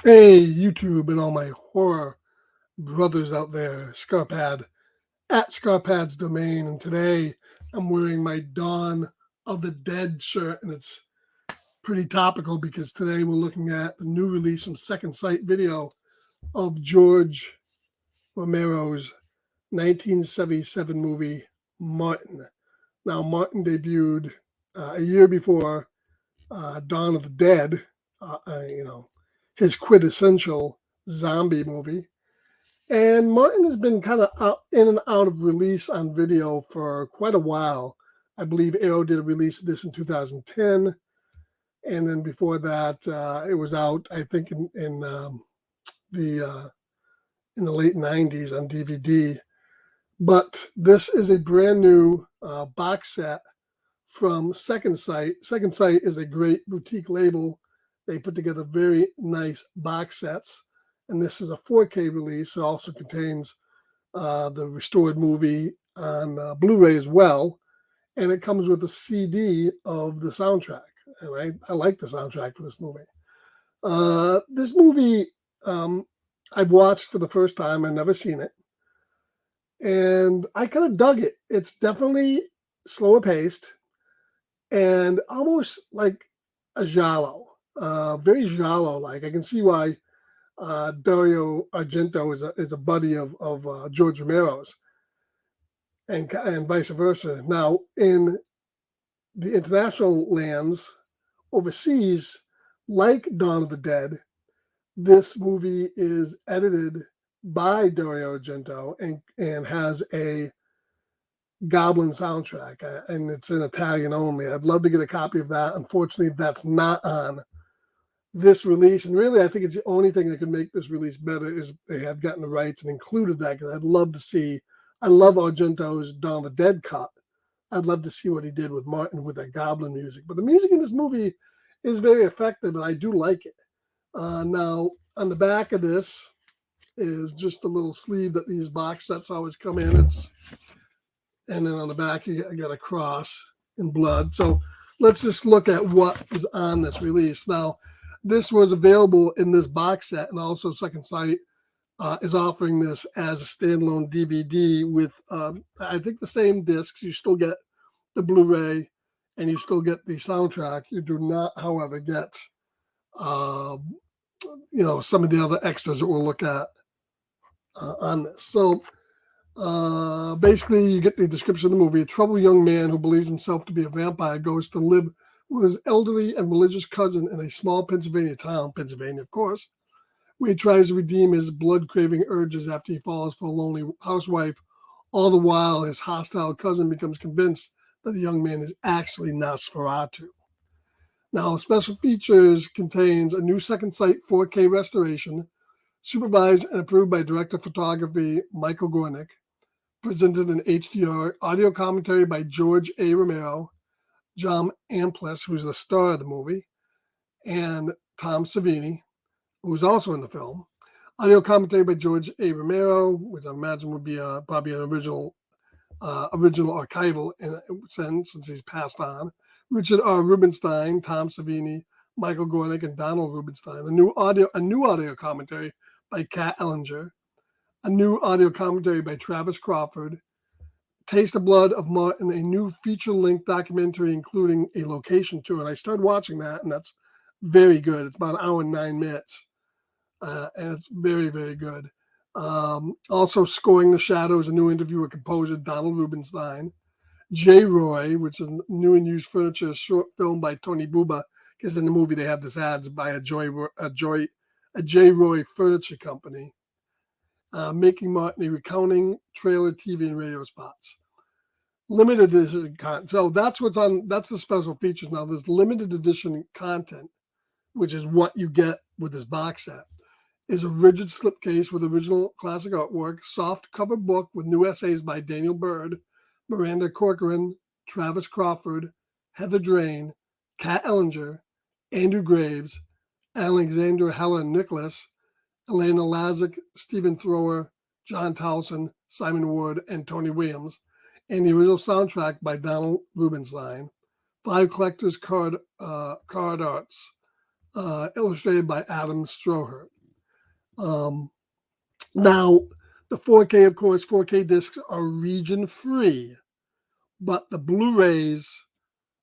Hey, YouTube and all my horror brothers out there, Scarpad at Scarpad's Domain. And today I'm wearing my Dawn of the Dead shirt, and it's pretty topical because today we're looking at the new release from Second Sight video of George Romero's 1977 movie, Martin. Now, Martin debuted a year before Dawn of the Dead, his quintessential zombie movie. And Martin has been kind of in and out of release on video for quite a while. I believe Arrow did a release of this in 2010, and then before that, it was out. I think the in the late 90s on DVD. But this is a brand new box set from Second Sight. Second Sight is a great boutique label. They put together very nice box sets, and this is a 4K release. It also contains the restored movie on Blu-ray as well, and it comes with a CD of the soundtrack. And I like the soundtrack for this movie. This movie I've watched for the first time. I've never seen it, and I kind of dug it. It's definitely slower paced and almost like a giallo, very giallo-like. I can see why Dario Argento is a buddy of George Romero's, and vice versa. Now, in the international lands overseas, like Dawn of the Dead, this movie is edited by Dario Argento and has a Goblin soundtrack, and it's in Italian only. I'd love to get a copy of that. Unfortunately, that's not on this release, and really I think it's the only thing that could make this release better is they had gotten the rights and included that, because I'd love to see. I love Argento's Dawn of the Dead cut. I'd love to see what he did with Martin with that Goblin music. But the music in this movie is very effective, and I do like it. Now, on the back of this is just a little sleeve that these box sets always come in. And then on the back you got a cross in blood. So let's just look at what is on this release. Now, this was available in this box set, and also Second Sight is offering this as a standalone DVD with, I think, the same discs. You still get the Blu-ray, and you still get the soundtrack. You do not, however, get, some of the other extras that we'll look at on this. So basically, you get the description of the movie. A troubled young man who believes himself to be a vampire goes to live with his elderly and religious cousin in a small Pennsylvania town, Pennsylvania, of course, where he tries to redeem his blood-craving urges after he falls for a lonely housewife. All the while, his hostile cousin becomes convinced that the young man is actually Nosferatu. Now, special features contains a new Second Sight 4K restoration, supervised and approved by director of photography Michael Gornick, presented in HDR, audio commentary by George A. Romero, John Amplis, who's the star of the movie, and Tom Savini, who's also in the film. Audio commentary by George A. Romero, which I imagine would be probably an original archival in a sense, since he's passed on. Richard R. Rubinstein, Tom Savini, Michael Gornick, and Donald Rubinstein. A new audio commentary by Kat Ellinger. A new audio commentary by Travis Crawford. Taste of Blood of Martin, a new feature-length documentary including a location tour. And I started watching that, and that's very good. It's about an hour and 9 minutes, and it's very, very good. Also, Scoring the Shadows, a new interview with composer Donald Rubinstein. J. Roy, which is a new and used furniture short film by Tony Buba, because in the movie they have this ads by a J. Roy furniture company. Making Martin a recounting trailer, TV, and radio spots. Limited edition content. So that's the special features. Now, there's limited edition content, which is what you get with this box set. Is a rigid slipcase with original classic artwork, soft cover book with new essays by Daniel Bird, Miranda Corcoran, Travis Crawford, Heather Drain, Kat Ellinger, Andrew Graves, Alexandra Helen Nicholas, Elena Lazick, Stephen Thrower, John Towson, Simon Ward, and Tony Williams, and the original soundtrack by Donald Rubinstein. 5 collector's card arts illustrated by Adam Stroher. Now, the 4K, of course, 4K discs are region free, but the Blu-rays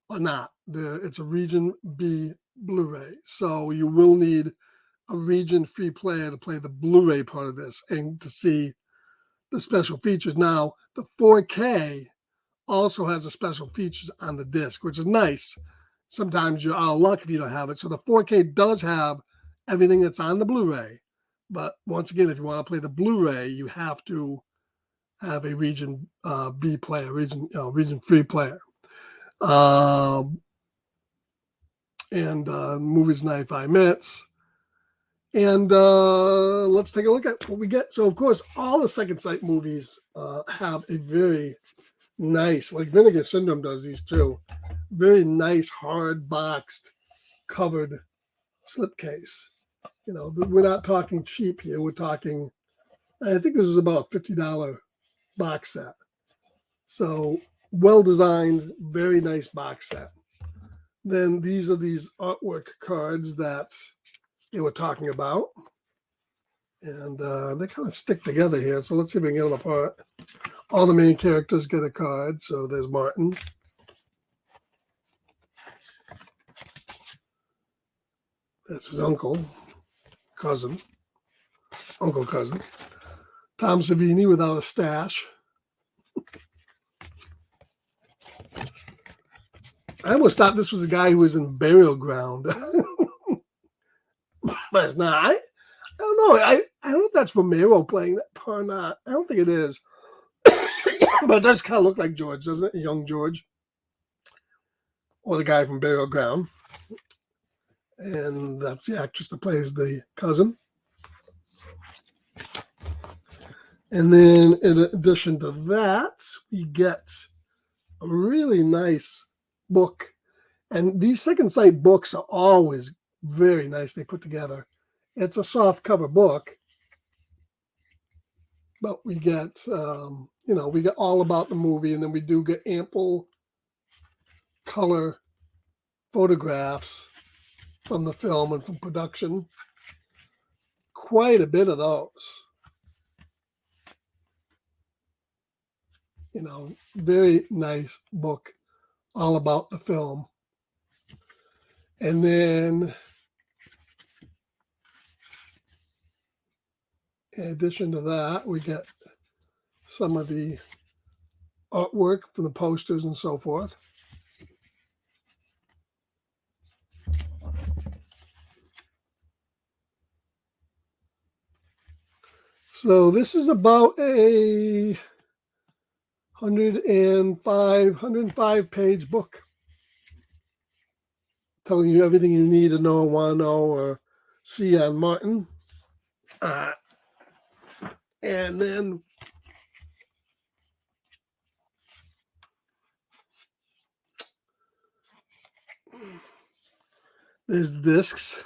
are not. It's a region B Blu-ray, so you will need a region free player to play the Blu-ray part of this and to see the special features. Now, the 4K also has the special features on the disc, which is nice. Sometimes you're out of luck if you don't have it. So the 4K does have everything that's on the Blu-ray. But once again, if you want to play the Blu-ray, you have to have a region B player, region free player. And movie's 95 minutes. And let's take a look at what we get. So, of course, all the Second Sight movies have a very nice, like Vinegar Syndrome does these too, very nice, hard boxed, covered slipcase. You know, we're not talking cheap here. We're talking, I think this is about a $50 box set. So, well designed, very nice box set. Then these are these artwork cards that they were talking about. And they kind of stick together here. So let's see if we can get them apart. All the main characters get a card. So there's Martin. That's his uncle, cousin. Tom Savini without a stash. I almost thought this was a guy who was in Burial Ground. But it's not. I don't know. I don't know if that's Romero playing that part or not. I don't think it is. But it does kind of look like George, doesn't it? Young George. Or the guy from Burial Ground. And that's the actress that plays the cousin. And then in addition to that, we get a really nice book. And these Second Sight books are always very nicely put together. It's a soft cover book, but we get, we get all about the movie, and then we do get ample color photographs from the film and from production. Quite a bit of those. You know, very nice book, all about the film. And then, in addition to that, we get some of the artwork from the posters and so forth. So this is about a 105 page book, telling you everything you need to know, want to know, or see on Martin. And then there's discs.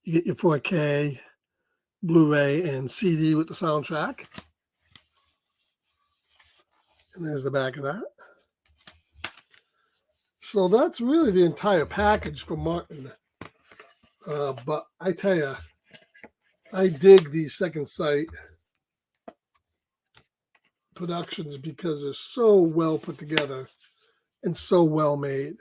You get your 4K, Blu-ray, and CD with the soundtrack. And there's the back of that. So that's really the entire package for Martin. But I tell you, I dig these Second Sight productions because they're so well put together and so well made.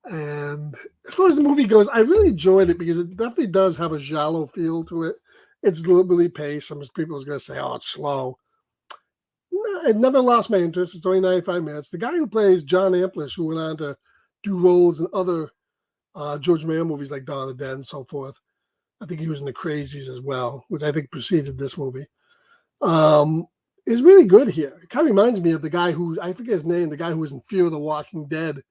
And as far as the movie goes, I really enjoyed it because it definitely does have a giallo feel to it. It's deliberately paced. Some people are going to say, oh, it's slow. No, it never lost my interest. It's only 95 minutes. The guy who plays John Amplis, who went on to do roles in other George Romero movies like Dawn of the Dead and so forth. I think he was in The Crazies as well, which I think preceded this movie. Is really good here. It kind of reminds me of the guy who, I forget his name, the guy who was in Fear of the Walking Dead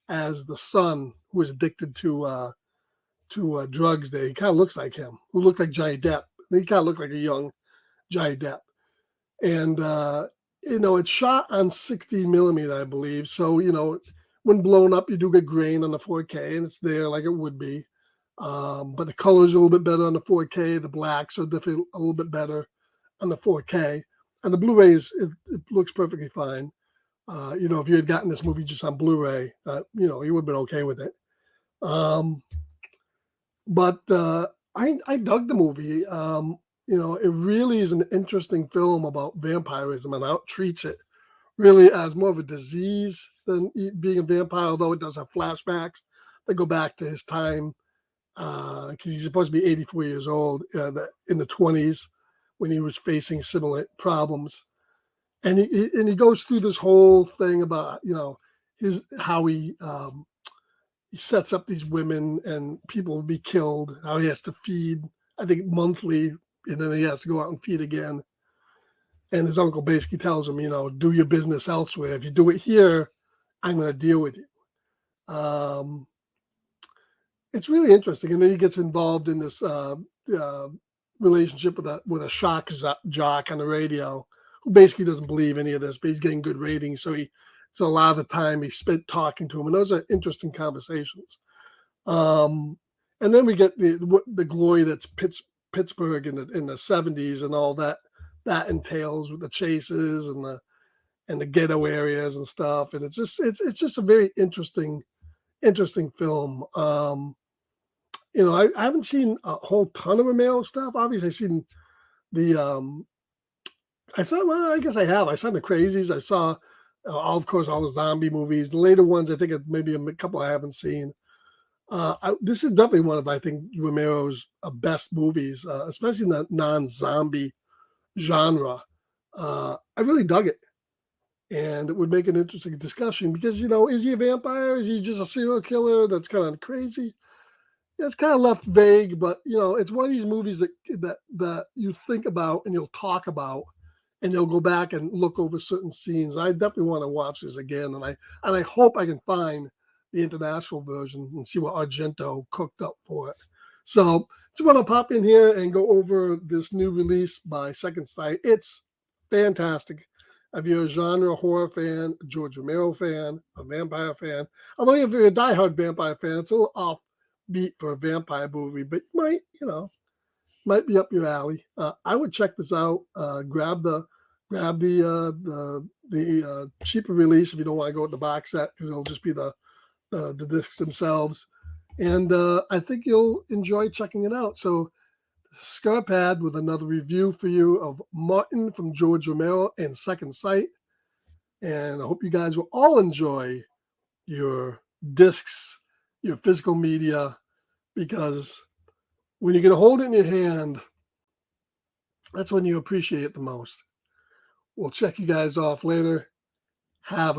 as the son who was addicted to drugs there. He kind of looks like him, who looked like Johnny Depp. He kind of looked like a young Johnny Depp. And, it's shot on 16 millimeter, I believe. So, when blown up, you do get grain on the 4K, and it's there like it would be. But the colors are a little bit better on the 4K. The blacks are definitely a little bit better on the 4K. And the Blu-rays, it looks perfectly fine. If you had gotten this movie just on Blu-ray, you would have been okay with it. Um, but I dug the movie. It really is an interesting film about vampirism and how it treats it really as more of a disease than being a vampire, although it does have flashbacks that go back to his time because he's supposed to be 84 years old in the 20s when he was facing similar problems. And he goes through this whole thing about his how he sets up these women and people will be killed. How he has to feed, I think monthly, and then he has to go out and feed again. And his uncle basically tells him, do your business elsewhere. If you do it here, I'm going to deal with you. It's really interesting, and then he gets involved in this uh, relationship with a shock jock on the radio, who basically doesn't believe any of this, but he's getting good ratings, so a lot of the time he spent talking to him, and those are interesting conversations. Um, and then we get the glory that's Pittsburgh in the 70s and all that entails with the chases and the ghetto areas and stuff, and it's just a very interesting film. I haven't seen a whole ton of Romero stuff. Obviously, I've seen the I saw well, I guess I have. I saw the Crazies. I saw of course all the zombie movies. The later ones, I think maybe a couple I haven't seen. This is definitely one of I think Romero's best movies, especially in the non-zombie genre. I really dug it, and it would make an interesting discussion because is he a vampire? Is he just a serial killer that's kind of crazy? Yeah, it's kind of left vague, but it's one of these movies that you think about and you'll talk about, and you'll go back and look over certain scenes. I definitely want to watch this again, and I hope I can find the international version and see what Argento cooked up for it. So just want to pop in here and go over this new release by Second Sight. It's fantastic. If you're a genre horror fan, a George Romero fan, a vampire fan, although if you're a diehard vampire fan, it's a little off beat for a vampire movie, but might be up your alley. I would check this out. Grab the cheaper release if you don't want to go with the box set because it'll just be the discs themselves, and I think you'll enjoy checking it out. So, Scarpad with another review for you of Martin from George Romero and Second Sight, and I hope you guys will all enjoy your discs, your physical media, because when you're going to hold it in your hand, that's when you appreciate it the most. We'll check you guys off later. Have a